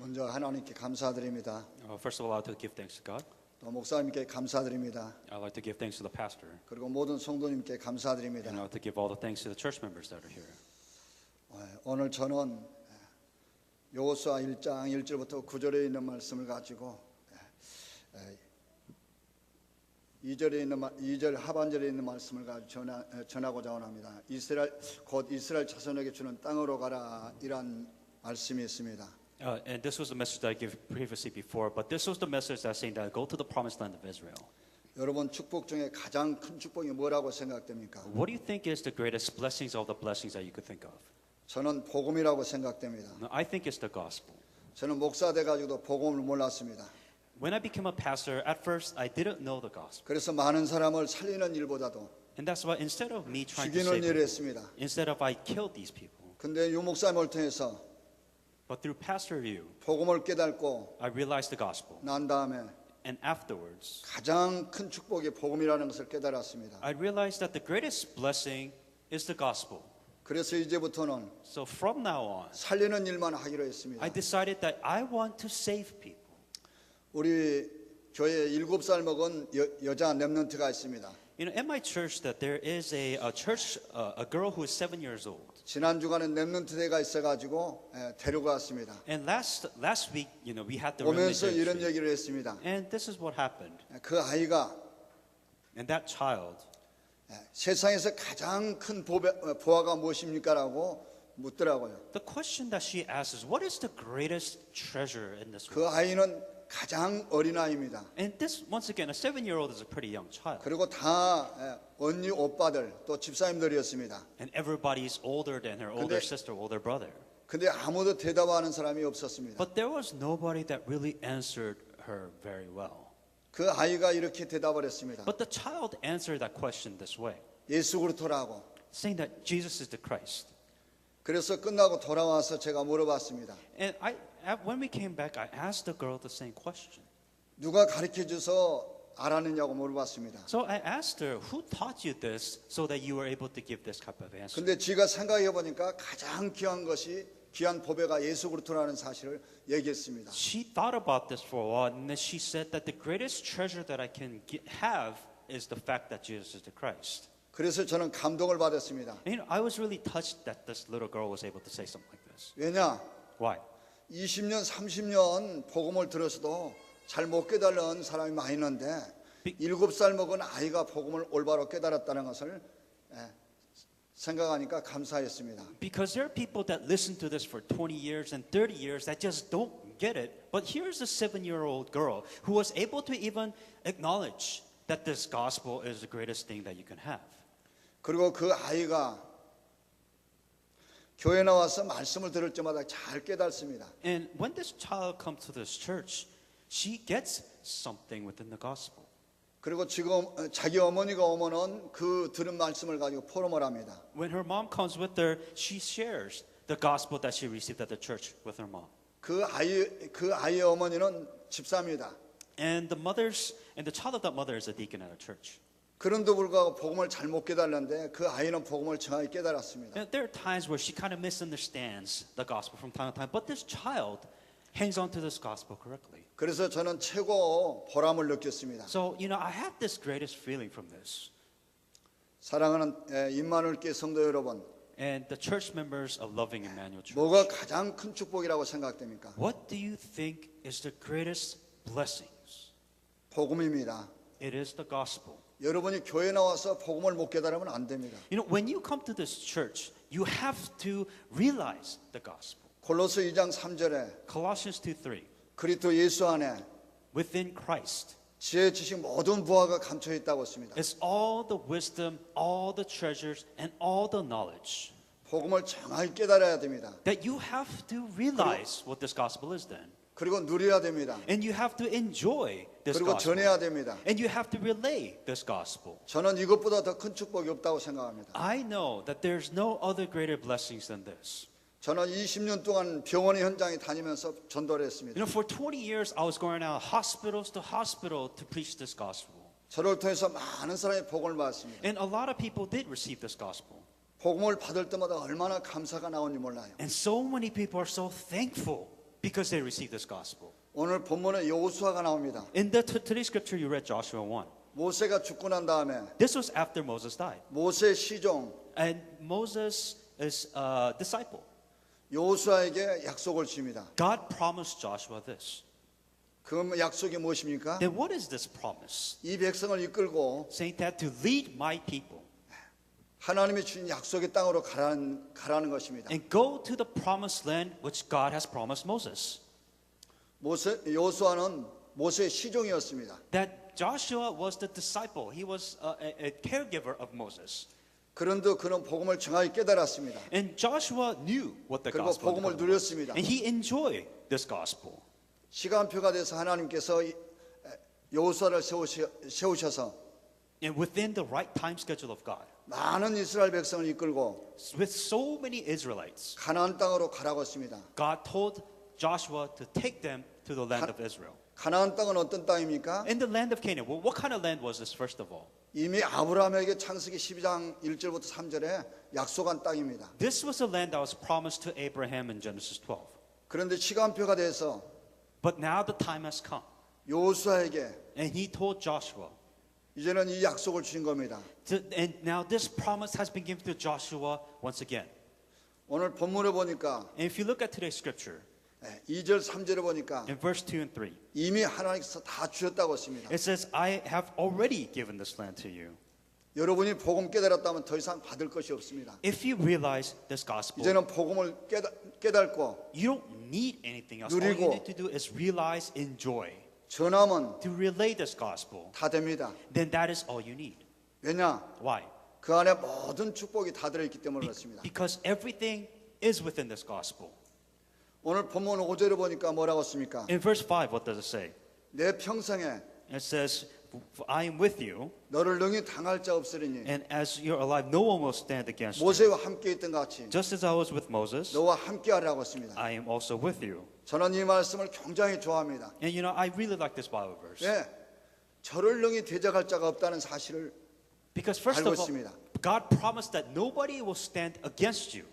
먼저 하나님께 감사드립니다. First of all, I'd like to give thanks to God. 또 목사님께 감사드립니다. I'd like to give thanks to the pastor. 그리고 모든 성도님께 감사드립니다. And I'd like to give all the thanks to the church members that are here. 오늘 저는 여호수아 1장 1절부터 9절에 있는 말씀을 가지고 2절 하반절에 있는 말씀을 가지고 전하고자 원합니다. 곧 이스라엘 자손에게 주는 땅으로 가라 이란 말씀이 있습니다. And this was the message that I gave previously before, but this was the message that's saying that go to the promised land of Israel. 여러분 축복 중에 가장 큰 축복이 뭐라고 생각됩니까? What do you think is the greatest blessings of the blessings that you could think of? 저는 복음이라고 생각됩니다. No, I think it's the gospel. 저는 목사 돼 가지고도 복음을 몰랐습니다. When I became a pastor, at first I didn't know the gospel. 그래서 많은 사람을 살리는 일보다도 And that's why instead of me trying to 죽이는 save 일을 people, 했습니다. instead of I killed these people, 근데 유 목사님을 통해서 but through Pastor Yu, 복음을 깨닫고 I realized the gospel. 난 다음에 And afterwards, 가장 큰 축복이 복음이라는 것을 깨달았습니다. I realized that the greatest blessing is the gospel. 그래서 이제부터는 So from now on, 살리는 일만 하기로 했습니다. I decided that I want to save people. 우리 교회에 7살 먹은 여자 랩런트가 있습니다. You know, in my church, that there is a girl who is 7 years old. 지난 주간에 랩런트 대가 있어가지고 데리고 왔습니다. And last week, you know, we had the 오면서 religion 이런 retreat. 얘기를 했습니다. And this is what happened. 그 아이가 And that child, 세상에서 가장 큰 보화가 무엇입니까라고 묻더라고요. the question that she asked is, what is the greatest treasure in this 그 world? 아이는 가장 어린 아이입니다. And this, once again, a 7-year-old is a pretty young child. 그리고 다 언니 오빠들 또 집사님들이었습니다. And everybody is older than her older sister, older brother. 근데 아무도 대답하는 사람이 없었습니다. But there was nobody that really answered her very well. 그 아이가 이렇게 대답을 했습니다. But the child answered that question this way, 예수 그리스도라고. saying that Jesus is the Christ. 그래서 끝나고 돌아와서 제가 물어봤습니다. And when we came back, I asked the girl the same question. 누가 가르쳐줘서 알았느냐고 물어봤습니다. So I asked her, who taught you this so that you were able to give this type of answer? 근데 지가 생각해 보니까 가장 귀한 것이 귀한 보배가 예수 그리스도라는 사실을 얘기했습니다. She thought about this for a while, and then she said that the greatest treasure that I can have is the fact that Jesus is the Christ. 그래서 저는 감동을 받았습니다. And, you know, I was really touched that this little girl was able to say something like this. 왜냐? Why? 20년, 30년 복음을 들어서도 잘 못 깨달은 사람이 많이 있는데 7살 먹은 아이가 복음을 올바로 깨달았다는 것을 생각하니까 감사했습니다. Because there are people that listen to this for 20 years and 30 years that just don't get it. But here's a 7-year-old girl who was able to even acknowledge that this gospel is the greatest thing that you can have. 그리고 그 아이가 교회 나와서 말씀을 들을 때마다 잘 깨닫습니다. And when this child comes to this church, she gets something within the gospel. 그리고 지금 자기 어머니가 오면은 그 들은 말씀을 가지고 포럼을 합니다. When her mom comes with her, she shares the gospel that she received at the church with her mom. 그 아이의 어머니는 집사입니다. And the child of that mother is a deacon at a church. 그런데도 불구하고 복음을 잘못 깨달는데 그 아이는 복음을 정확히 깨달았습니다. And there are times where she kind of misunderstands the gospel from time to time, but this child hangs on to this gospel correctly. 그래서 저는 최고 보람을 느꼈습니다. So, you know, I had this greatest feeling from this. 사랑하는 임마누엘 교회 성도 여러분, And the church members of Loving Emmanuel Church, 뭐가 가장 큰 축복이라고 생각됩니까? what do you think is the greatest blessings? 복음입니다. It is the gospel. 여러분이 교회 나와서 복음을 못 깨달으면 안 됩니다. You know, when you come to this church, you have to realize the gospel. 골로새 2장 3절에 Colossians 2:3, 그리스도 예수 안에 within Christ 지혜 지식 모든 부하가 감춰 있다고 했습니다. is all the wisdom, all the treasures, and all the knowledge. 복음을 정확히 깨달아야 됩니다. That you have to realize what this gospel is then. 그리고 누려야 됩니다. And you have to enjoy this 그리고 gospel. 전해야 됩니다. And you have to relay this gospel. 저는 이것보다 더 큰 축복이 없다고 생각합니다. I know that there's no other greater blessings than this. 저는 20년 동안 병원의 현장에 다니면서 전도를 했습니다. You know, for 20 years, I was going out hospitals to hospital to preach this gospel. 저를 통해서 많은 사람이 복음을 받았습니다. And a lot of people did receive this gospel. 복음을 받을 때마다 얼마나 감사가 나오는지 몰라요. And so many people are so thankful because they received this gospel. 오늘 본문에 여호수아가 나옵니다. In the today's scripture, you read Joshua 1. 모세가 죽고 난 다음에 This was after Moses died. 모세의 시종 And Moses is disciple. 여호수아에게 약속을 줍니다. God promised Joshua this. 그 약속이 무엇입니까? Then what is this promise? 이 백성을 이끌고 Saying that to lead my people 하나님이 주신 약속의 땅으로 가라는 것입니다. and go to the promised land which God has promised Moses. 여호수아는 모세의 시종이었습니다. That Joshua was the disciple. He was a caregiver of Moses. 그런데 그는 복음을 정확히 깨달았습니다. And Joshua knew what the 그리고 gospel 복음을 was. 누렸습니다. And he enjoyed this gospel. 시간표가 돼서 하나님께서 여호수아를 세우셔서 And within the right time schedule of God, 많은 이스라엘 백성을 이끌고 with so many Israelites, 가나안 땅으로 가라고 했습니다. God told Joshua to take them to the land of Israel. 가나안 땅은 어떤 땅입니까? In the land of Canaan, well, what kind of land was this, first of all? 이미 아브라함에게 창세기 12장 1절부터 3절에 약속한 땅입니다. This was a land that was promised to Abraham in Genesis 12. 그런데 시간표가 돼서 But now the time has come. 여호수아에게 And he told Joshua, 이제는 이 약속을 주신 겁니다. and now this promise has been given to Joshua once again. 오늘 본문을 보니까 And if you look at today's scripture, 2절 3절에 보니까 in verse 2 and 3, 이미 하나님께서 다 주셨다고 했습니다. it says, I have already given this land to you. 여러분이 복음 깨달았다면 더 이상 받을 것이 없습니다. If you realize this gospel, 이제는 복음을 깨닫고 you don't need anything else. All you 누리고 need to do is realize, enjoy. 전하면 To relay this gospel, 다 됩니다. then that is all you need. 왜냐? Why? 그 안에 모든 축복이 다 들어있기 때문에 그렇습니다. Because everything is within this gospel. 오늘 본문 5절에 보니까 뭐라고 했습니까? In verse 5, what does it say? 내 평생에 It says, I am with you, 너를 능히 당할 자 없으리니 and as you're alive, no one will stand against you. 모세와 함께 있던 것 같이 Just as I was with Moses, 너와 함께 하라고 했습니다. I am also with you. 저는 이 말씀을 굉장히 좋아합니다. And you know, I really like this Bible verse. 왜? 저를 능히 대적할 자가 없다는 사실을 Because first 알고 of all, 있습니다. God promised that nobody will stand against you.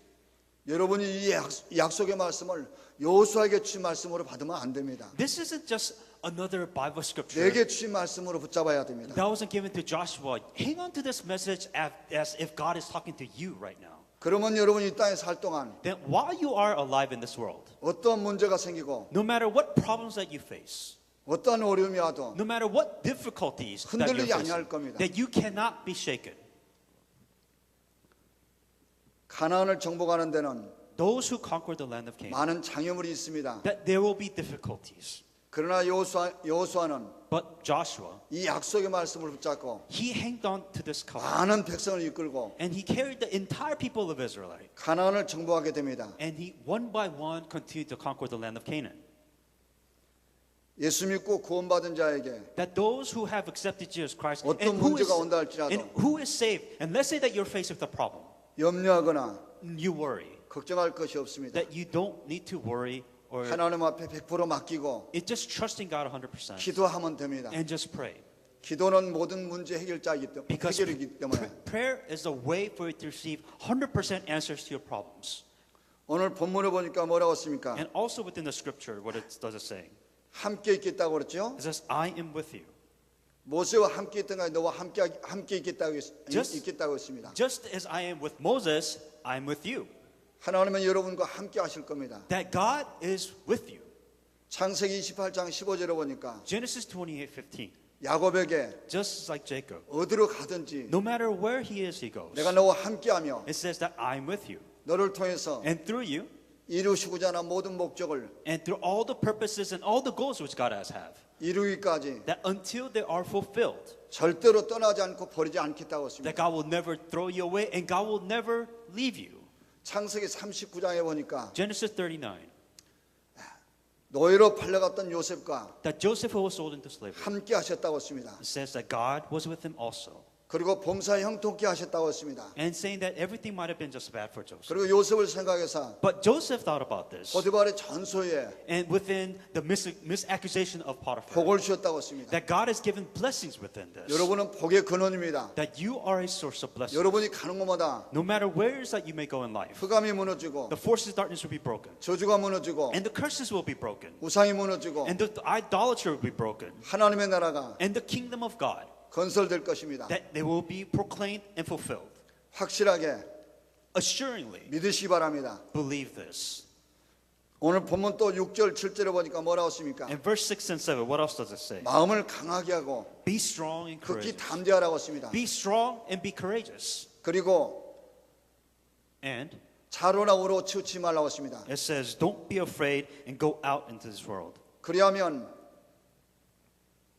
여러분이 이 약속의 말씀을 여호수아에게 주신 말씀으로 받으면 안 됩니다. This isn't just another Bible scripture 내게 주신 말씀으로 붙잡아야 됩니다. that wasn't given to Joshua. Hang on to this message as if God is talking to you right now. 그러면 여러분이 이 땅에 살 동안 Then while you are alive in this world, 어떤 문제가 생기고 no matter what problems that you face, 어떠한 어려움이 와도 no matter what difficulties that you're 흔들리지 아니할 facing, 겁니다. that you cannot be shaken. 가나안을 정복하는 데는 Those who conquer the land of Canaan, 많은 장애물이 있습니다. that there will be difficulties. 그러나 여호수아는 But Joshua, 이 약속의 말씀을 붙잡고 he hanged on to this covenant, 많은 백성을 이끌고 and he carried the entire people of Israel, 가나안을 정복하게 됩니다. and he one by one continued to conquer the land of Canaan. 예수 믿고 구원받은 자에게 That those who have accepted Jesus Christ 어떤 문제가 온다 할지라도 and who is saved, and let's say that you're faced with a problem, 염려하거나 you worry, 걱정할 것이 없습니다. that you don't need to worry or 하나님 앞에 100% 맡기고 it's just trusting God 100% 기도하면 됩니다. and just pray. 기도는 모든 문제 해결자이기 때문에 Because 해결이기 때문에 prayer is a way for you to receive 100% answers to your problems. 오늘 본문을 보니까 뭐라고 했습니까? And also within the scripture, what does it say? 함께 있겠다고 그랬죠? It says, I am with you. 모세와 함께 있던 가 너와 함께 있겠다고 Just- 있겠다고 했습니다. Just as I am with Moses, I am with you. 하나님은 여러분과 함께 하실 겁니다. That God is with you. 창세기 28장 15절에 보니까 Genesis 28:15. 야곱에게 Just like Jacob, 어디로 가든지 no matter where he is, he goes. 내가 너와 함께하며 It says that I'm with you. 너를 통해서 And through you, 이루시고자 하는 모든 목적을 and through all the purposes and all the goals which God has have, 이루기까지 that until they are fulfilled, 절대로 떠나지 않고 버리지 않겠다고 that 했습니다. God will never throw you away and God will never leave you. 창세기 39장에 보니까 Genesis 39, 노예로 팔려갔던 요셉과 that Joseph who was sold into slavery, 함께 하셨다고 했습니다. it says that God was with him also. 그리고 범사 형통케 하셨다고 했습니다. and saying that everything might have been just bad for Joseph. 그리고 요셉을 생각해서 But Joseph thought about this, 보디발의 전소에 and within the misaccusation of Potiphar, 복을 주셨다고 했습니다. that God has given blessings within this. 여러분은 복의 근원입니다. That you are a source of blessing. 여러분이 가는 곳마다 No matter where it is that you may go in life, 흑암이 무너지고 the forces of darkness will be broken, 저주가 무너지고 and the curses will be broken, 우상이 무너지고 and the idolatry will be broken, 하나님의 나라가 and the kingdom of God, 건설될 것입니다. that they will be proclaimed and fulfilled. 확실하게 Assuringly, 믿으시기 바랍니다. believe this. 오늘 본문 또 6절 7절에 보니까 뭐라고 했습니까? In verse 6 and 7, what else does it say? 마음을 강하게 하고 Be strong and 극히 courageous. 담대하라고 했습니다. Be strong and be courageous. 그리고 And 자로나 우로 치우치 말라고 했습니다. it says, don't be afraid and go out into this world. 그리하면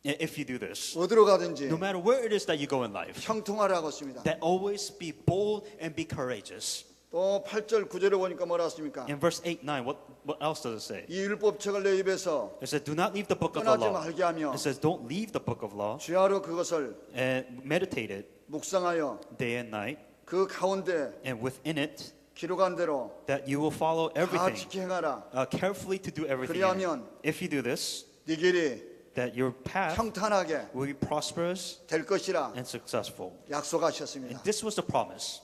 If you do this, 어디로 가든지 no matter where it is that you go in life, 형통하라고 했습니다. that always be bold and be courageous. 또 8절 9절에 보니까 뭐라고 했습니까? In verse 8, 9, what else does it say? 이 율법책을 내 입에서 It says, do not leave the book of the 떠나지 law. 말게 하며 It says, don't leave the book of law 주야로 그것을 and meditate it 묵상하여 day and night, 그 가운데 and within it, 기록한 대로 that you will follow 다 everything, 지키 행하라. carefully to do everything. in it. 그리하면 If you do this, 네 길이 that your path 평탄하게 will be prosperous 될 것이라 and successful. 약속하셨습니다. And this was the promise.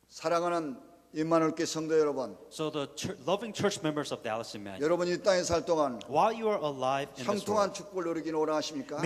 사랑하는 임마누엘교회 성도 여러분, So the loving church members of Dallas Emmanuel, 여러분이 이 땅에 살 동안 while you are alive in this 형통한 world, 축복을 누리기를 원하십니까?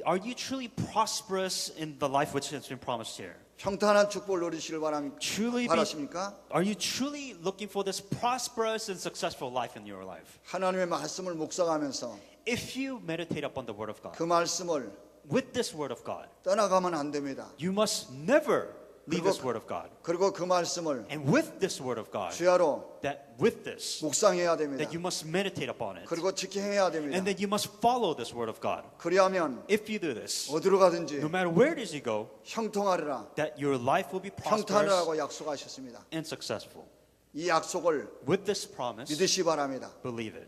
are you truly prosperous in the life which has been promised here? 평탄한 축복을 누리시길 Truly be, 바라십니까? are you truly looking for this prosperous and successful life in your life? 하나님의 말씀을 묵상하면서 If you meditate upon the word of God, 그 말씀을 with this word of God, 떠나가면 안 됩니다. you must never leave 그리고- this word of God. 그리고 그 말씀을 And with this word of God, 주야로 that with this, 묵상해야 됩니다. that you must meditate upon it. 그리고 지키 행해야 됩니다. And that you must follow this word of God. 그리하면 If you do this, 어디로 가든지 no matter where it is you go, 형통하리라 that your life will be prosperous 평탄하라고 약속하셨습니다. and successful. 이 약속을 With this promise, 믿으시 바랍니다. believe it.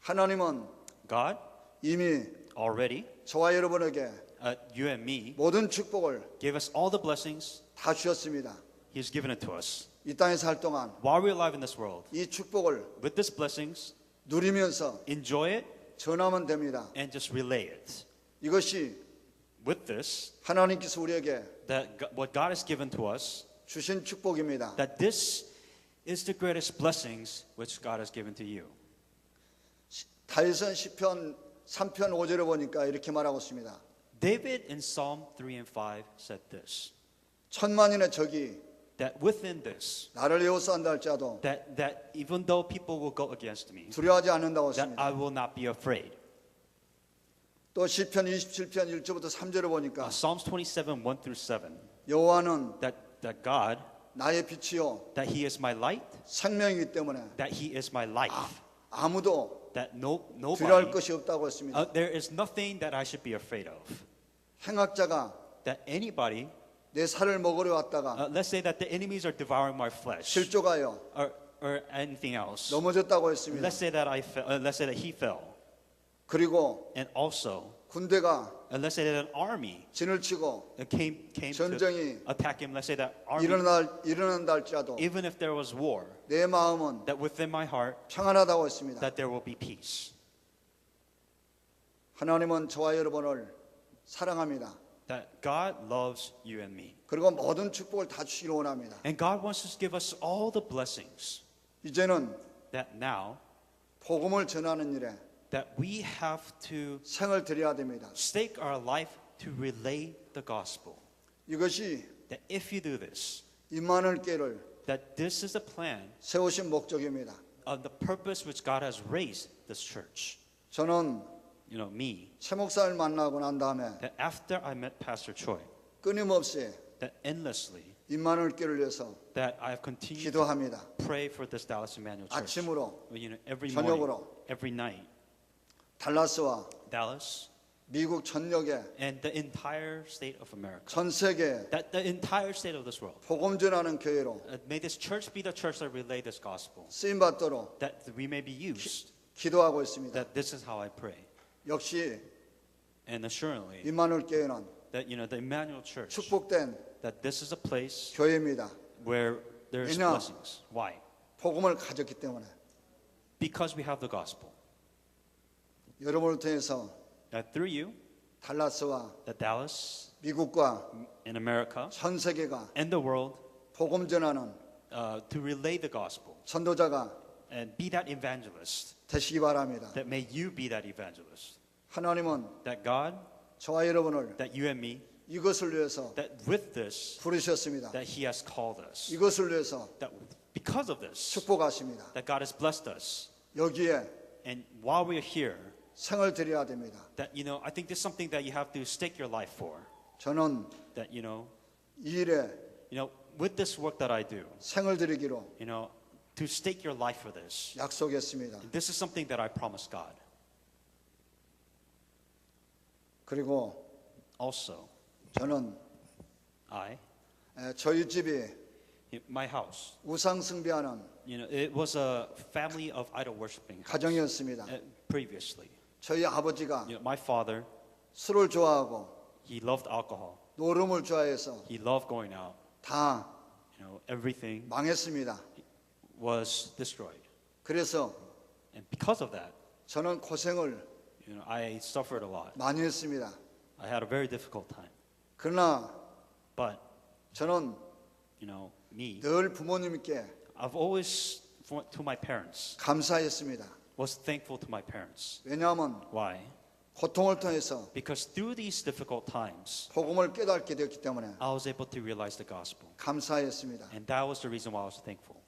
하나님은 God 이미 already, 저와 여러분에게 you and me, 모든 축복을 gave us all the blessings. 다 주셨습니다. He has given it to us. 이 땅에 살 동안 While we're alive in this world, 이 축복을 with these blessings, 누리면서 enjoy it 전하면 됩니다. and just relay it. 이것이 With this, 하나님께서 우리에게 what God has given to us, 주신 축복입니다. that this is the greatest blessings which God has given to you. 다윗은 시편 3편 5절에 보니까 이렇게 말하고 있습니다. David in Psalm 3 and 5 said this, 천만인의 적이 that within this, 나를 에워싼다 할지라도 that even though people will go against me, 두려워하지 않는다고 that 했습니다. I will not be afraid. 또 시편 27편 1절부터 3절에 보니까 Psalms 27, 1 through 7, 여호와는 that God, 나의 빛이요 that He is my light, 생명이기 때문에 that He is my life, 아무도 that 두려워할 nobody, 것이 없다고 했습니다. there is nothing that I should be afraid of. 행악자가 That anybody, 내 살을 먹으려 왔다가 let's say that the enemies are devouring my flesh, 실족하여 or anything else. 넘어졌다고 했습니다. Let's say that let's say that he fell, 그리고 and also, 군대가 let's say that an army 진을 치고 came to 전쟁이 attack him. Let's say that army, 일어난다 할지라도 even if there was war, 내 마음은 that within my heart 평안하다고 했습니다. that there will be peace. 하나님은 저와 여러분을 사랑합니다. That God loves you and me, 그리고 모든 축복을 다 주시길 원합니다. and God wants to give us all the blessings. 이제는 That now 복음을 전하는 일에 that we have to 생을 드려야 됩니다. stake our life to relay the gospel. 이것이 That if you do this, 임마누엘교회를 that this is the plan 세우신 목적입니다. of the purpose which God has raised this church. 저는 Me, 최 목사를 만나고 난 다음에 that after I met Pastor Choi, 끊임없이 that endlessly, 임마누엘교회를 위해서 that I have continued to 기도합니다. pray for this Dallas Emmanuel Church. 아침으로 Every 저녁으로. morning, every night, 달라스와 Dallas, 미국 전역에 and the entire state of America, 전 세계 that the entire state of this world, 복음 전하는 교회로 may this church be the church that relay this gospel, 쓰임 받도록 that we may be used, 기도하고 있습니다. that this is how I pray. 역시 And assuredly, 임마누엘교회는 that the Emmanuel Church, 축복된 that this is a place 교회입니다. where there's 왜냐? blessings. Why? 복음을 가졌기 때문에 Because we have the gospel. 여러분을 통해서 That through you, 달라스와 that Dallas 미국과 and America 전 세계가 and the world 복음 전하는 to relay the gospel 전도자가 and be that evangelist. 되시기 바랍니다. That may you be that evangelist. 하나님은 That God, 저와 여러분을 that you and me, 이것을 위해서 that with this, 부르셨습니다. that He has called us. 이것을 위해서 That because of this, 축복하십니다. that God has blessed us. 여기에 And while we're here, 생을 드려야 됩니다. that I think there's something that you have to stake your life for. 저는 That 이 일에 with this work that I do, 생을 드리기로 to stake your life for this. 약속했습니다. This is something that I promised God. 그리고 Also, 저는 I, 저희 집이 my house, 우상 숭배하는 it was a family of idol worshiping 가정이었습니다. previously. 저희 아버지가 My father, 술을 좋아하고 he loved alcohol. 노름을 좋아해서 He loved going out. 다 Everything 망했습니다. was destroyed. 그래서 And because of that, 저는 고생을 I suffered a lot. 많이 했습니다. I had a very difficult time. 그러나 But, 저는 me, 늘 부모님께 I've always, to my parents, 감사했습니다. was thankful to my parents. 왜냐하면 Why? 고통을 통해서 Because through these difficult times, 복음을 깨닫게 되었기 때문에 I was able to realize the gospel. 감사했습니다. And that was the reason why I was thankful.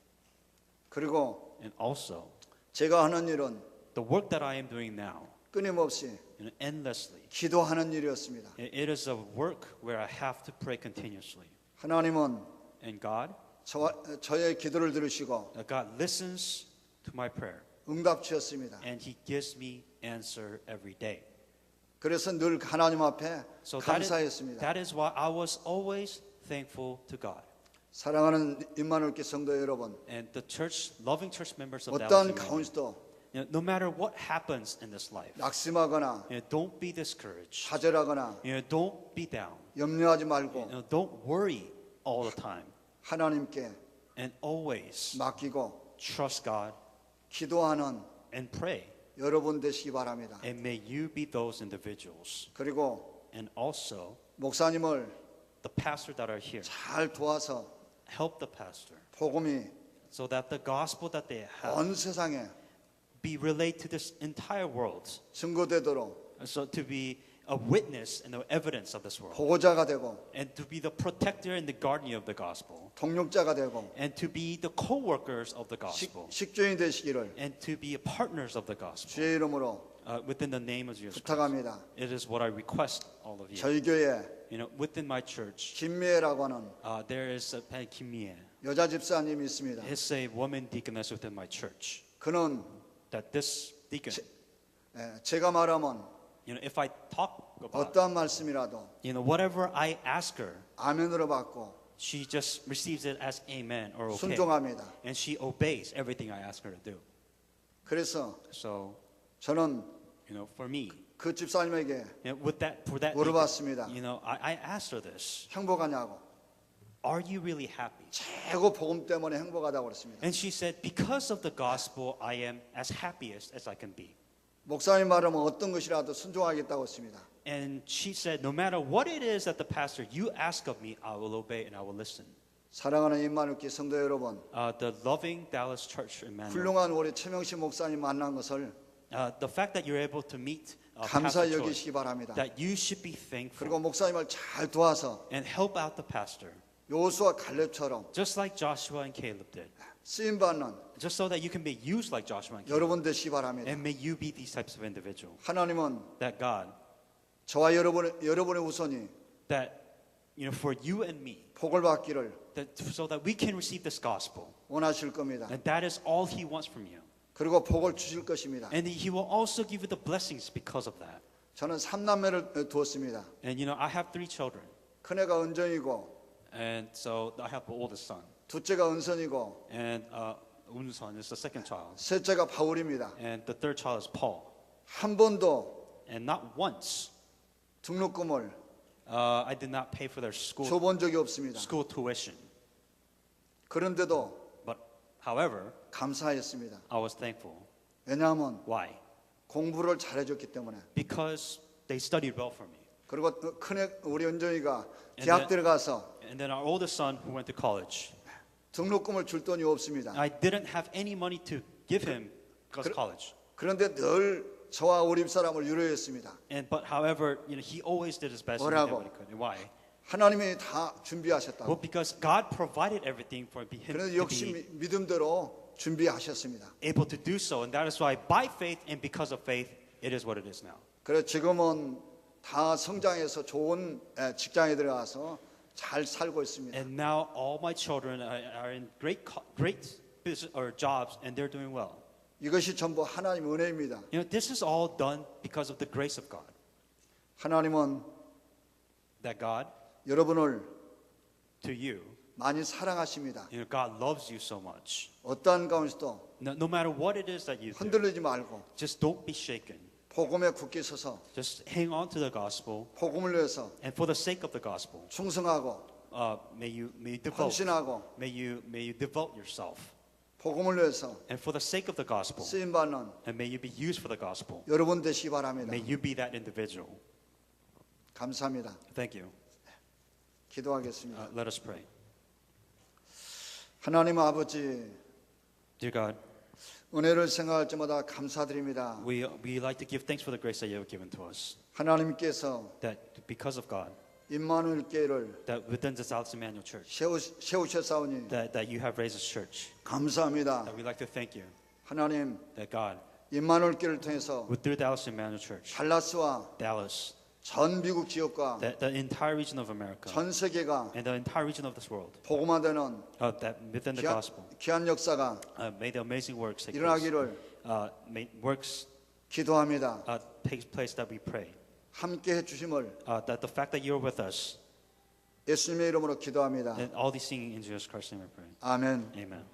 그리고 And also, 제가 하는 일은 the work that I am doing now, 끊임없이 endlessly, 기도하는 일이었습니다. it is a work where I have to pray continuously. 하나님은 And God, 저의 기도를 들으시고 God listens to my prayer. 응답 주셨습니다. And He gives me answer every day. 그래서 늘 하나님 앞에 So 감사했습니다. that is why I was always thankful to God. 사랑하는 임마누엘교회 성도 여러분, And the church, loving church members of Dallas 어떠한 Emmanuel, 가운데도 no matter what happens in this life, 낙심하거나 don't be discouraged. 좌절하거나 Don't be down. 염려하지 말고 Don't worry all the time. 하나님께 And always 맡기고 trust God 기도하는 and pray. 여러분 되시기 바랍니다. And may you be those individuals. 그리고 And also, 목사님을 the pastor that are here, 잘 도와서 help the pastor 복음이 so that the gospel that they have 온 세상에 be relayed to this entire world. 증거되도록 So to be a witness and the evidence of this world. 보호자가 되고 And to be the protector and the guardian of the gospel. 동력자가 되고 And to be the co-workers of the gospel. 식주인이 되시기를 And to be partners of the gospel. 주의 이름으로 Within the name of Jesus Christ. 부탁합니다. It is what I request all of you. 저희 교회 Within my church, 김미애라고 하는 there is a Kim Mie. 여자 집사님이 있습니다. It's a woman deaconess within my church. 그는 That this deacon, 제가 말하면 if I talk about, 어떠한 말씀이라도 whatever I ask her, 아멘으로 받고 she just receives it as amen or okay. 순종합니다. And she obeys everything I ask her to do. 그래서 So, 저는 for me, 그 집사님에게 for that 물어봤습니다. deacon, I asked her this. 행복하냐고. Are you really happy? 최고 복음 때문에 행복하다고 그랬습니다. And she said, because of the gospel, I am as happiest as I can be. 목사님 말하면 어떤 것이라도 순종하겠다고 했습니다. And she said, no matter what it is that the pastor you ask of me, I will obey and I will listen. 사랑하는 임마누엘교회 성도 여러분, The loving Dallas Church Emmanuel. 훌륭한 우리 최명식 목사님 만난 것을 The fact that you're able to meet 감사히 Pastor Choi, 여기시기 바랍니다. that you should be thankful 그리고 목사님을 잘 도와서 and help out the pastor, 요수와 갈렙처럼 just like Joshua and Caleb did, 쓰임 받는 just so that you can be used like Joshua and Caleb. 여러분 되시기 바랍니다. And may you be these types of individuals. 하나님은 That God, 저와 여러분의 우선이 that for you and me, 복을 받기를 so that we can receive this gospel. 원하실 겁니다. And that is all He wants from you. 그리고 복을 주실 것입니다. And He will also give you the blessings because of that. 저는 3남매를 두었습니다. And I have 3 children. 큰애가 은정이고 And so I have the oldest son. 둘째가 은선이고 And Unson is the second child. 셋째가 바울입니다. And the third child is Paul. 한 번도 And not once 등록금을 I did not pay for their 줘본 적이 없습니다. school tuition. 그런데도 But however, 감사했습니다. I was thankful. 왜냐하면 Why? 공부를 잘해줬기 때문에. Because they studied well for me. 그리고 큰애 우리 은정이가 And 대학 then- 들어가서 And then our oldest son who went to college, 등록금을 줄 돈이 없습니다. I didn't have any money to give him because of college. 그런데 늘 저와 우리 집사람을 유로했습니다. But however, he always did his best and he did 뭐라고? what he could. And why? 하나님이 다 준비하셨다. Well, because God provided everything for him 그래서 to 역시 be 믿음대로 준비하셨습니다. able to do so. And that is why by faith and because of faith, it is what it is now. 그래서 지금은 다 성장해서 좋은 직장에 들어가서 잘 살고 있습니다. And now all my children are in great business or jobs and they're doing well. 이것이 전부 하나님 은혜입니다. This is all done because of the grace of God. 하나님은 That God, 여러분을 to you, 많이 사랑하십니다. God loves you so much. 어떠한 가운데서도 No matter what it is that you do, 흔들리지 말고 just don't be shaken. 복음에 굳게 서서 Just hang on to the gospel, 복음을 위해서 and for the sake of the gospel, 충성하고 may you devote, 헌신하고 may you devote yourself, 복음을 위해서 and for the sake of the gospel, 쓰임 받는 and may you be used for the gospel. 여러분 되시기 바랍니다. May you be that individual. 감사합니다. Thank you. 기도하겠습니다. Let us pray. 하나님 아버지 Dear God, 은혜를 생각할 때마다 감사드립니다. we like to give thanks for the grace that you have given to us. 하나님께서 That because of God, 임마누엘 교회를 that within the South Emmanuel Church, 세우셨사오니 that you have raised this church, 감사합니다. that we like to thank you. 하나님 That God, 임마누엘 교회를 통해서 through Dallas Emmanuel Church, 달라스와 Dallas, 전 미국 지역과 the entire region of America, 전 세계가 and the entire region of this world, 복음화되는 that within the gospel, 귀한 역사가 may the amazing works take place. 일어나기를 May works 기도합니다. takes place that we pray. 함께 해주심을 That the fact that you're with us, 예수님의 이름으로 기도합니다. and all these things in Jesus Christ's name I pray. 아멘. Amen.